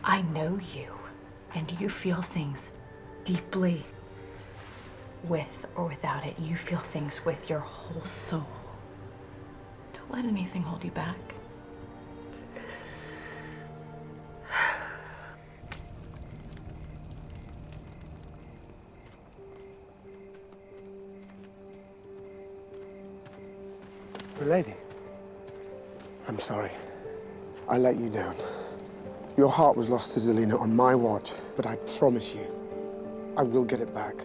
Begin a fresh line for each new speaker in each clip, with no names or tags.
I know you, and you feel things deeply. With or without it, you feel things with your whole soul. Don't let anything hold you back.
Lady, I'm sorry. I let you down. Your heart was lost to Zelina on my watch, but I promise you, I will get it back.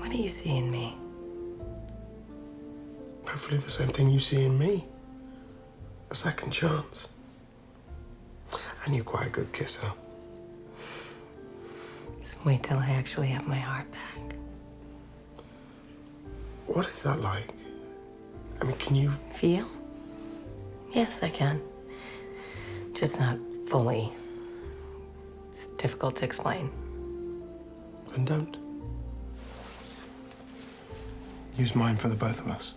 What do you see in me?
Hopefully the same thing you see in me. A second chance. And you're quite a good kisser.
Just wait till I actually have my heart back.
What is that like? I mean, can you...
Feel? Yes, I can. Just not fully. It's difficult to explain.
Then don't. Use mine for the both of us.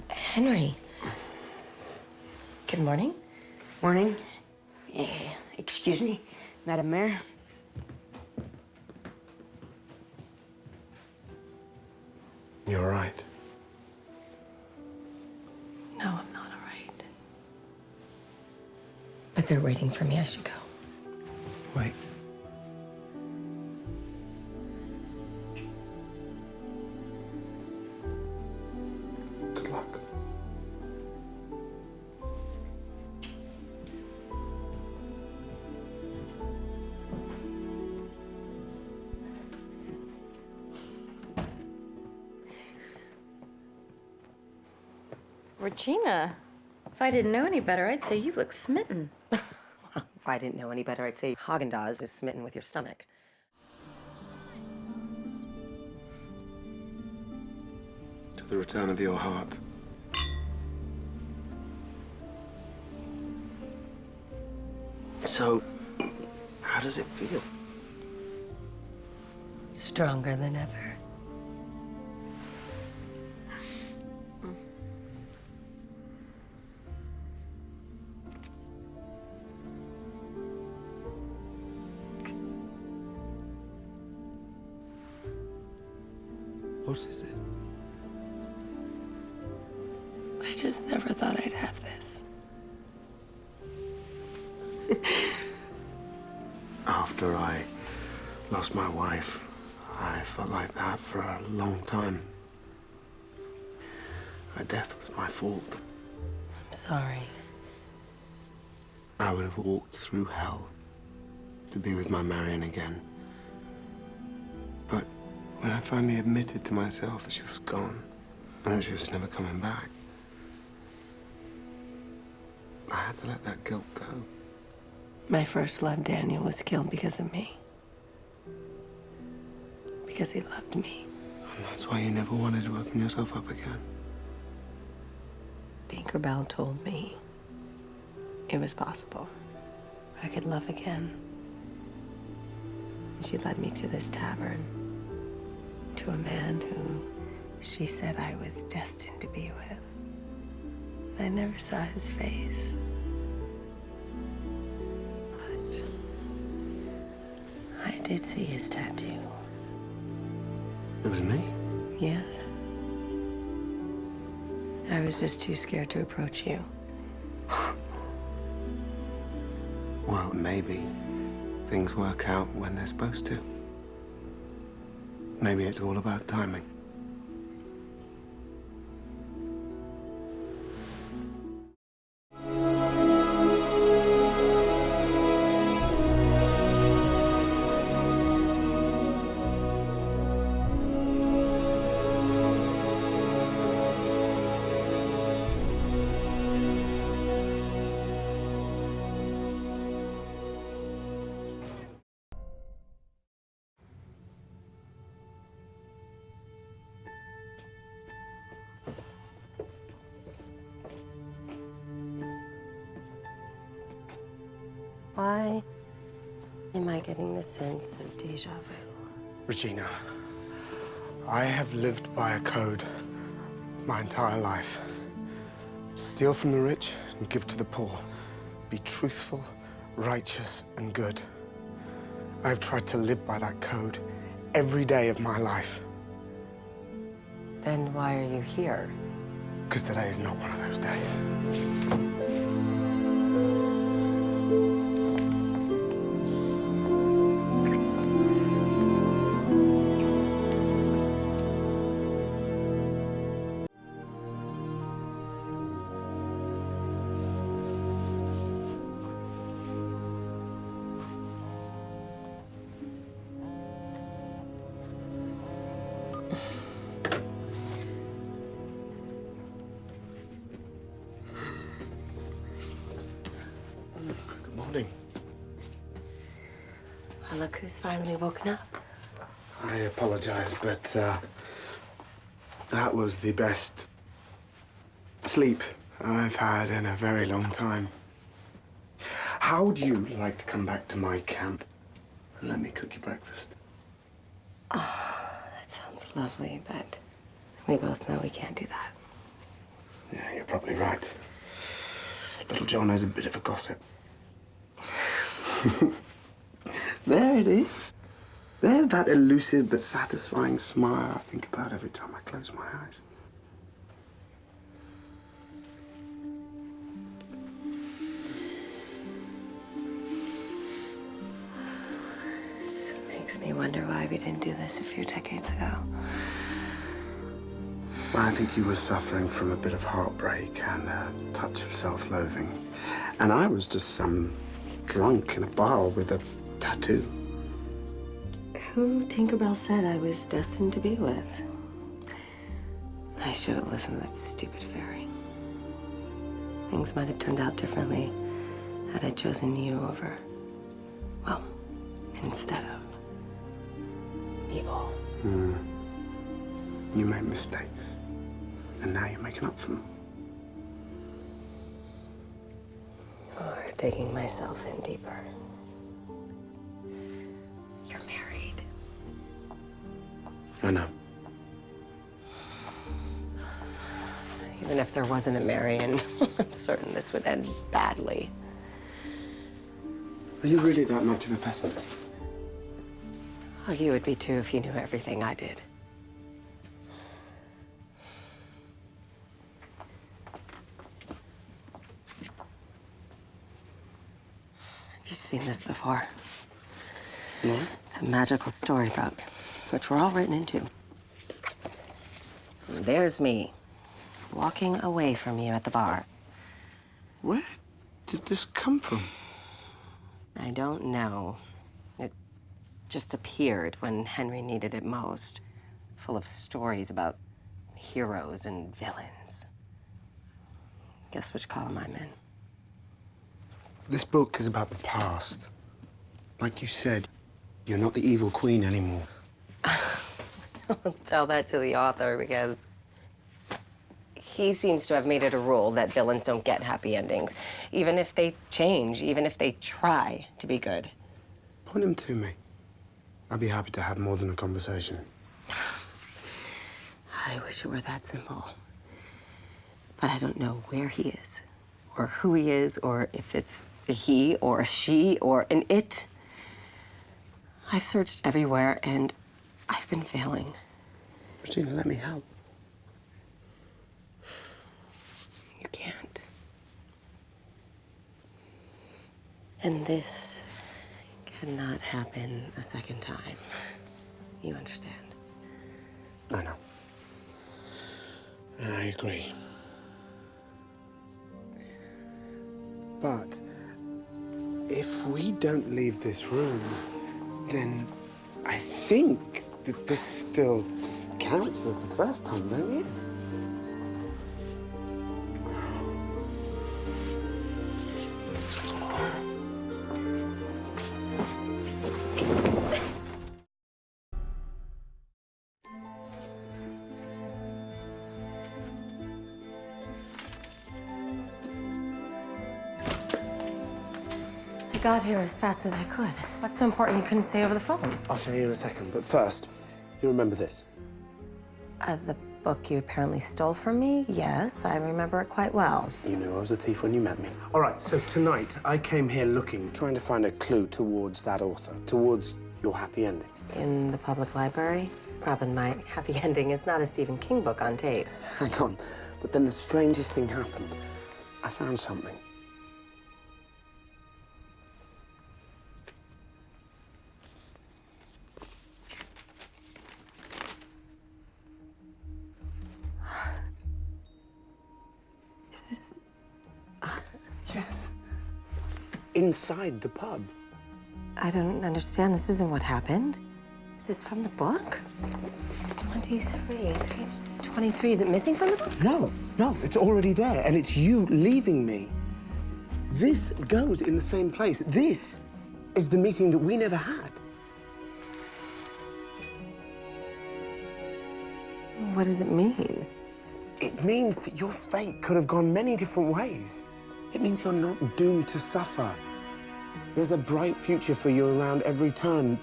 Henry. Good morning.
Morning. Yeah, excuse me, Madam Mayor.
You're all right.
No, I'm not all right. But they're waiting for me. I should go.
Wait. Good luck.
Regina, if I didn't know any better, I'd say you look smitten.
If I didn't know any better, I'd say Haagen-Dazs is smitten with your stomach.
To the return of your heart. So, how does it feel?
Stronger than ever.
What is it?
I just never thought I'd have this.
After I lost my wife, I felt like that for a long time. Her death was my fault.
I'm sorry.
I would have walked through hell to be with my Marion again. But when I finally admitted to myself that she was gone and that she was never coming back, I had to let that guilt go.
My first love, Daniel, was killed because of me. Because he loved me.
And that's why you never wanted to open yourself up again.
Tinkerbell told me it was possible. I could love again. And she led me to this tavern, to a man who she said I was destined to be with. I never saw his face. But I did see his tattoo.
It was me?
Yes. I was just too scared to approach you.
Well, maybe things work out when they're supposed to. Maybe it's all about timing.
Why am I getting the sense of deja vu?
Regina, I have lived by a code my entire life. Steal from the rich and give to the poor. Be truthful, righteous, and good. I've tried to live by that code every day of my life.
Then why are you here?
Because today is not one of those days. Good morning.
Well, look who's finally woken up.
I apologize, but that was the best sleep I've had in a very long time. How would you like to come back to my camp and let me cook you breakfast?
Oh, that sounds lovely, but we both know we can't do that.
Yeah, you're probably right. Little John is a bit of a gossip. There it is. There's that elusive but satisfying smile I think about every time I close my eyes.
This makes me wonder why we didn't do this a few decades ago.
Well, I think you were suffering from a bit of heartbreak and a touch of self-loathing. And I was just some drunk in a bar with a tattoo.
Who Tinkerbell said I was destined to be with? I should have listened to that stupid fairy. Things might have turned out differently had I chosen you over, well, instead of evil.
You made mistakes, and now you're making up for them.
Or digging myself in deeper. You're married.
I know.
Even if there wasn't a Marion, I'm certain this would end badly.
Are you really that much of a pessimist?
Well, you would be too if you knew everything I did. Have you seen this before?
No?
It's a magical storybook, which we're all written into. There's me, walking away from you at the bar.
Where did this come from?
I don't know. It just appeared when Henry needed it most, full of stories about heroes and villains. Guess which column I'm in?
This book is about the past. Like you said, you're not the evil queen anymore.
Don't tell that to the author, because he seems to have made it a rule that villains don't get happy endings, even if they change, even if they try to be good.
Point him to me. I'd be happy to have more than a conversation.
I wish it were that simple. But I don't know where he is, or who he is, or if it's a he or a she or an it. I've searched everywhere, and I've been failing.
Regina, let me help.
You can't. And this cannot happen a second time. You understand?
I know. I agree. But if we don't leave this room, then I think that this still just counts as the first time, don't you?
got here as fast as I could. What's so important you couldn't say over the phone?
I'll show you in a second, but first, you remember this?
The book you apparently stole from me? Yes, I remember it quite well.
You knew I was a thief when you met me. All right, so tonight I came here looking, trying to find a clue towards that author, towards your happy ending.
In the public library? Robin, my happy ending is not a Stephen King book on tape.
Hang on, but then the strangest thing happened. I found something.
Is this us?
Yes. Inside the pub.
I don't understand. This isn't what happened. Is this from the book? 23, page 23. Is it missing from the book?
No, it's already there, and it's you leaving me. This goes in the same place. This is the meeting that we never had.
What does it mean?
It means that your fate could have gone many different ways. It means you're not doomed to suffer. There's a bright future for you around every turn,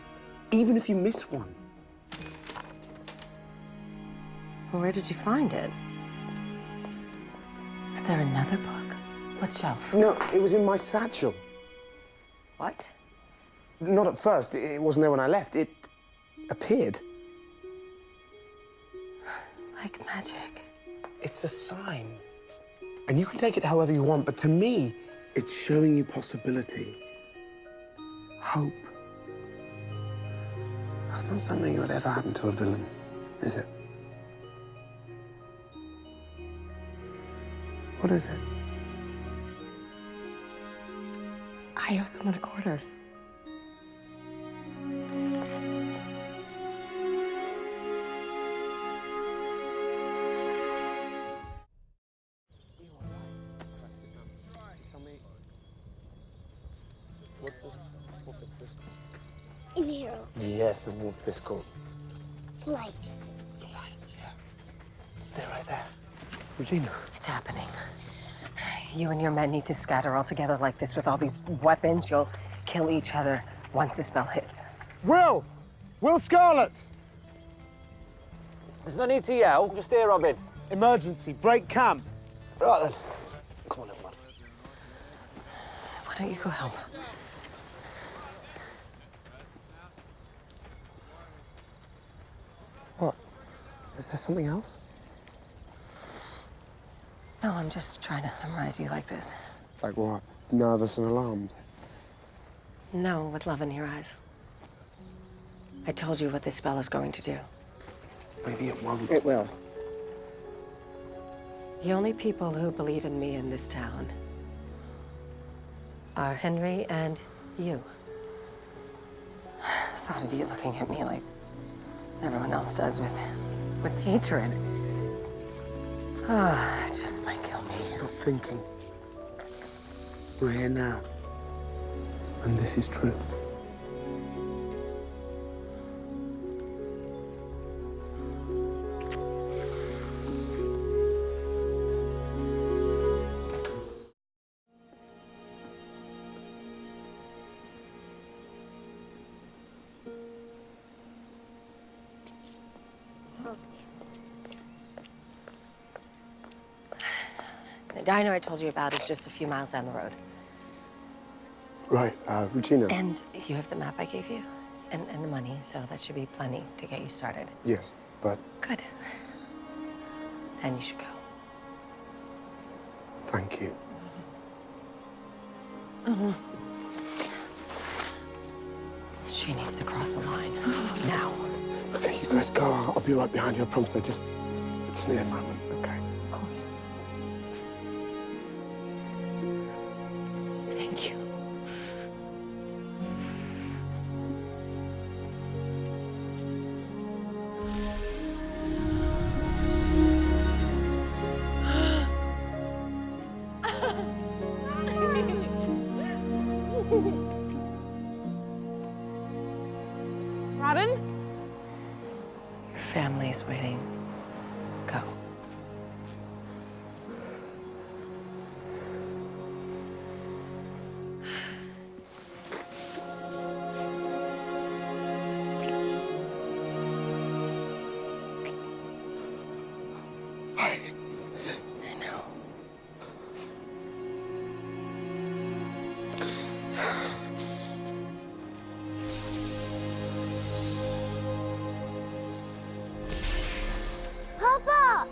even if you miss one.
Where did you find it? Is there another book? What shelf?
No, it was in my satchel.
What?
Not at first. It wasn't there when I left. It appeared.
Like magic.
It's a sign. And you can take it however you want, but to me, it's showing you possibility. Hope. That's not something that would ever happen to a villain, is it? What is it?
I owe someone a quarter.
What's this? What's this called?
In here.
Yes, and what's this called?
Flight.
Flight, yeah. Stay right there. Regina.
It's happening. You and your men need to scatter all together like this with all these weapons. You'll kill each other once the spell hits.
Will! Will Scarlet!
There's no need to yell. Just hear Robin.
Emergency. Break camp.
Right then. Come on, everyone.
Why don't you go help?
What? Is there something else?
No, I'm just trying to memorize you like this.
Like what? Nervous and alarmed?
No, with love in your eyes. I told you what this spell is going to do.
Maybe it won't.
It will. The only people who believe in me in this town are Henry and you. Thought of you looking at me like everyone else does with hatred. Ah, it just might kill me.
Stop thinking. We're here now. And this is true.
The diner I told you about is just a few miles down the road.
Right, Regina.
And you have the map I gave you? And the money, so that should be plenty to get you started.
Yes, but
Good. Then you should go.
thank you.
She needs to cross the line. Now.
Okay, you guys go. I'll be right behind you, I promise. I just need a moment, okay?
Of course. Thank you.
Robin?
Your family is waiting. Go.
I
know.
Papa!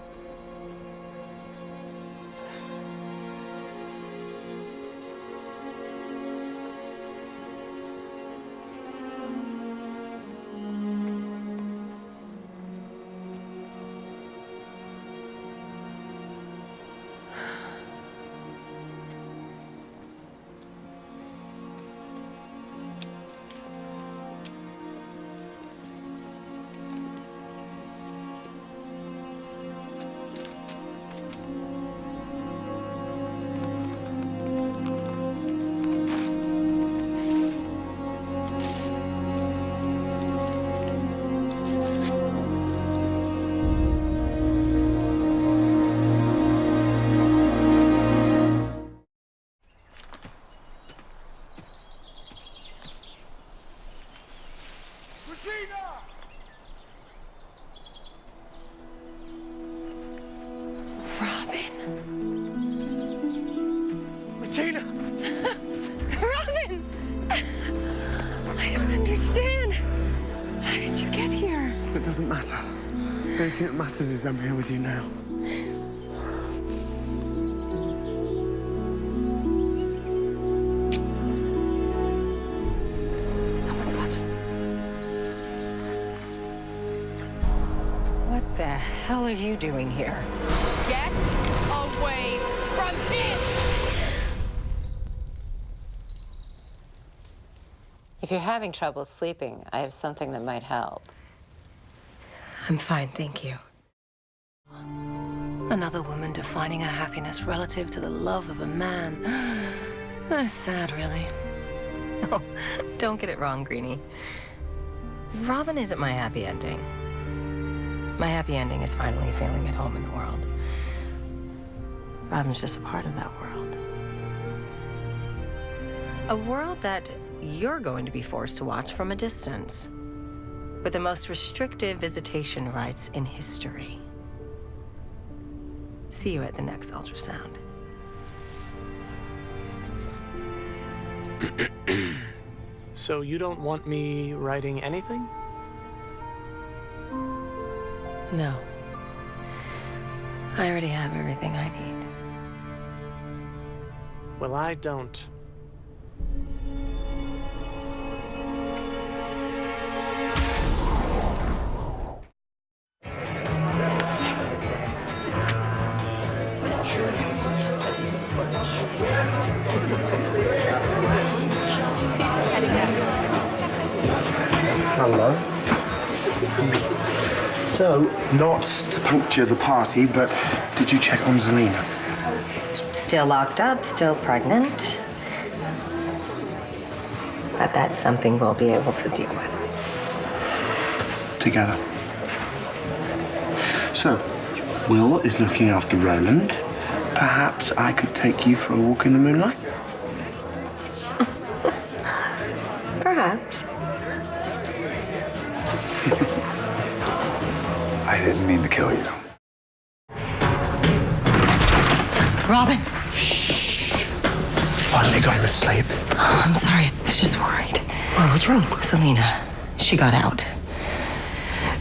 Regina!
Robin?
Regina!
Robin! I don't understand. How did you get here?
It doesn't matter. The only thing that matters is I'm here with you now.
Someone's watching. What the hell are you doing here?
Get away from him!
If you're having trouble sleeping, I have something that might help.
I'm fine, thank you.
Another woman defining her happiness relative to the love of a man. That's sad, really.
Oh, don't get it wrong, Greenie. Robin isn't my happy ending. My happy ending is finally feeling at home in the world. Robin's just a part of that world. A world that you're going to be forced to watch from a distance, with the most restrictive visitation rights in history. See you at the next ultrasound.
So you don't want me writing anything?
No. I already have everything I need.
Well, I don't.
Hello. So, not to puncture the party, but did you check on Zelina?
Still locked up, still pregnant. But that's something we'll be able to deal with.
Together. So, Will is looking after Roland. Perhaps I could take you for a walk in the moonlight?
Perhaps.
I didn't mean to kill you.
Robin!
Finally got him asleep.
Oh, I'm sorry. I was just worried.
Oh, what's wrong?
Selena, she got out.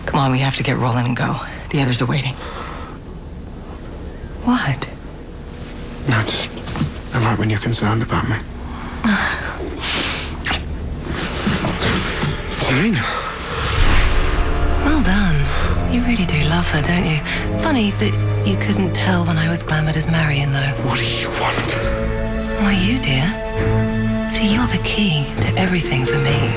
Come on, we have to get rolling and go. The others are waiting. What?
No, just I like when you're concerned about me. Zelina.
Well done. You really do love her, don't you? Funny that you couldn't tell when I was glamoured as Marion, though.
What do you want?
Why, you, dear. See, you're the key to everything for me.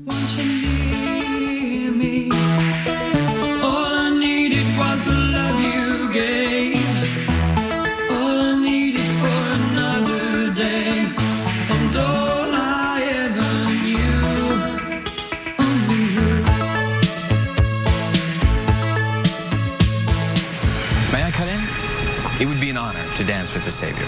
Won't you leave me? All I needed was the love you gave. All I needed for another day. And all I ever knew. Only you.
May I cut in? It would be an honor to dance with the Savior.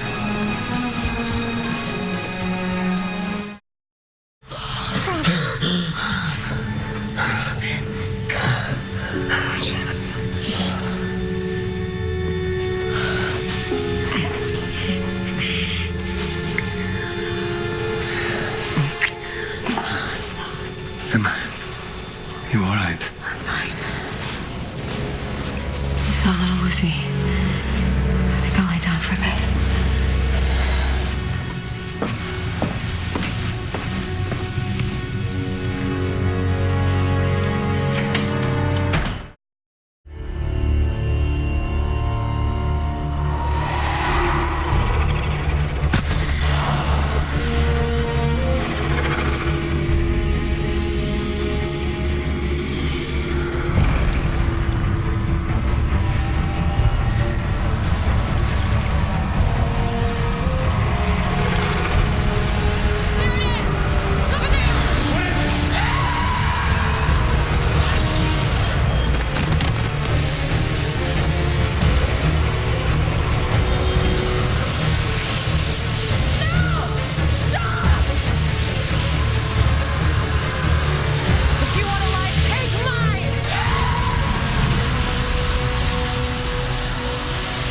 You all right?
I'm fine. I feel a little woozy. I think I'll lie down for a bit.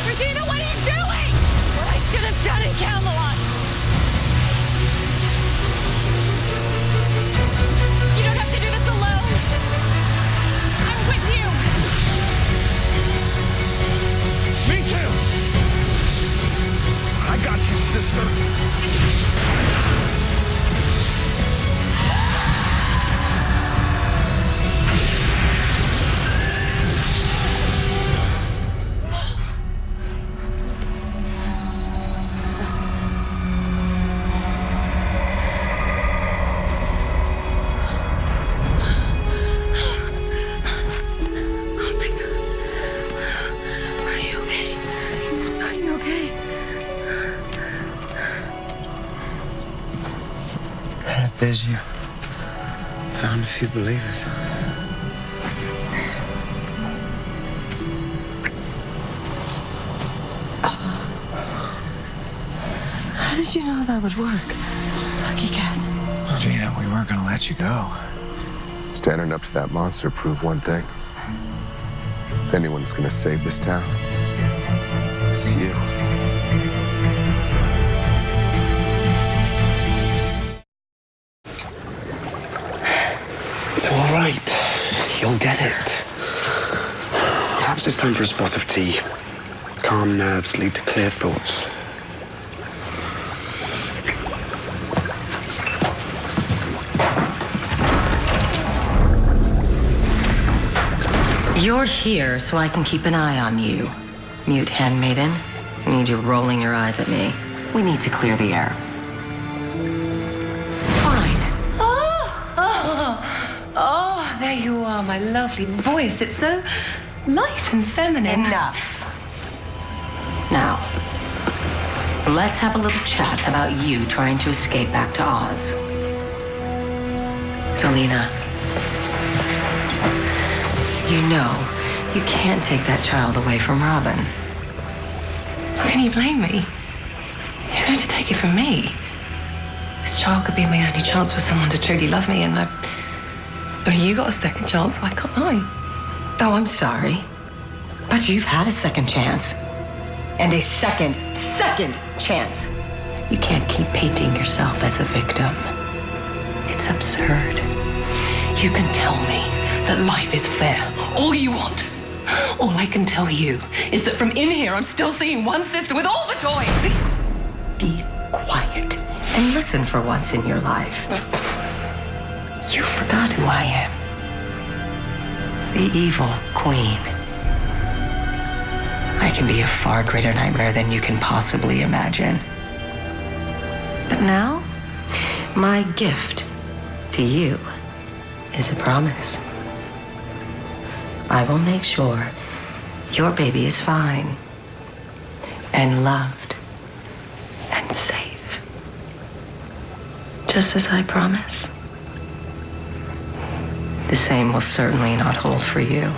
Regina, what are you doing? What I should have done in Camelot. You don't have to do this alone. I'm with you.
Me too! I got you, sister.
There's you. Found a few believers.
How did you know that would work? Lucky guess.
Regina, we weren't gonna let you go.
Standing up to that monster proved one thing. If anyone's gonna save this town, it's you.
It's all right. You'll get it. Perhaps it's time for a spot of tea. Calm nerves lead to clear thoughts.
You're here so I can keep an eye on you. Mute handmaiden. I need you rolling your eyes at me. We need to clear the air. Fine.
Oh, there you are, my lovely voice. It's so light and feminine.
Enough. Now, let's have a little chat about you trying to escape back to Oz. Zelina, you know you can't take that child away from Robin.
How can you blame me? You're going to take it from me. This child could be my only chance for someone to truly love me, and I mean, you got a second chance, why can't I?
Oh, I'm sorry. But you've had a second chance. And a second chance. You can't keep painting yourself as a victim. It's absurd.
You can tell me that life is fair all you want. All I can tell you is that from in here, I'm still seeing one sister with all the toys.
Be quiet and listen for once in your life. You forgot who I am. The evil queen. I can be a far greater nightmare than you can possibly imagine. But now, my gift to you is a promise. I will make sure your baby is fine and loved and safe. Just as I promise. The same will certainly not hold for you.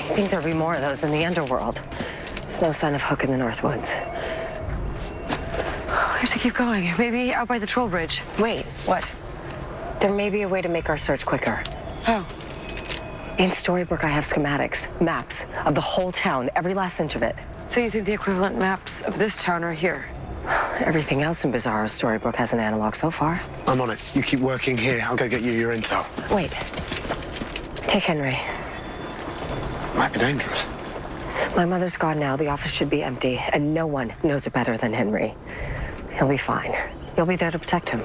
You think there'll be more of those in the underworld? There's no sign of Hook in the Northwoods.
We have to keep going. Maybe out by the troll bridge.
Wait, what? There may be a way to make our search quicker.
How?
In Storybook, I have schematics, maps of the whole town, every last inch of it.
So you think the equivalent maps of this town are here?
Everything else in Bizarro Storybook has an analog so far.
I'm on it. You keep working here. I'll go get you your intel.
Wait. Take Henry.
Might be dangerous.
My mother's gone now. The office should be empty, and no one knows it better than Henry. He'll be fine. You'll be there to protect him.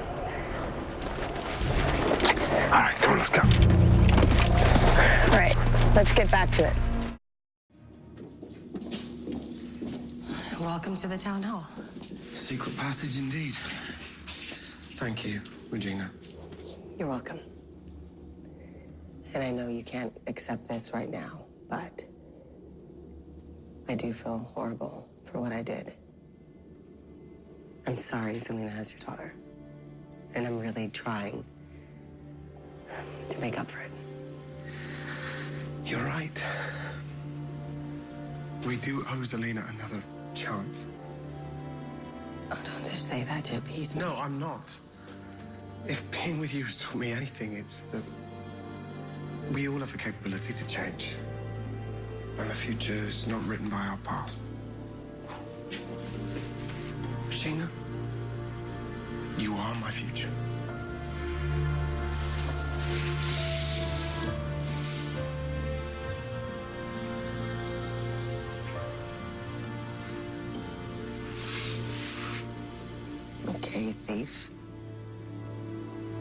All right, come on, let's go.
All right, let's get back to it. Welcome to the town hall.
Secret passage indeed. Thank you, Regina.
You're welcome. And I know you can't accept this right now, but I do feel horrible for what I did. I'm sorry Selena has your daughter. And I'm really trying to make up for it.
You're right. We do owe Zelina another chance.
Oh, don't just say that to appease me.
No, I'm not. If being with you has taught me anything, it's that we all have the capability to change. And the future is not written by our past. Regina, you are my future.
Okay, thief.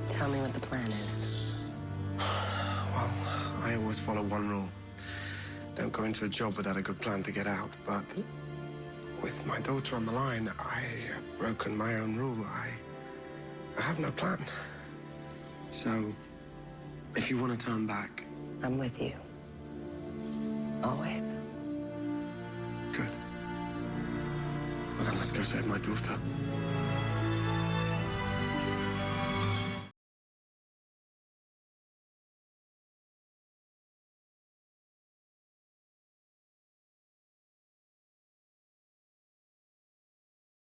Tell me what the plan is.
Well, I always follow one rule. Don't go into a job without a good plan to get out. But with my daughter on the line, I have broken my own rule. I have no plan. So, if you want to turn back...
I'm with you. Always.
Good. Well, then let's go save my daughter.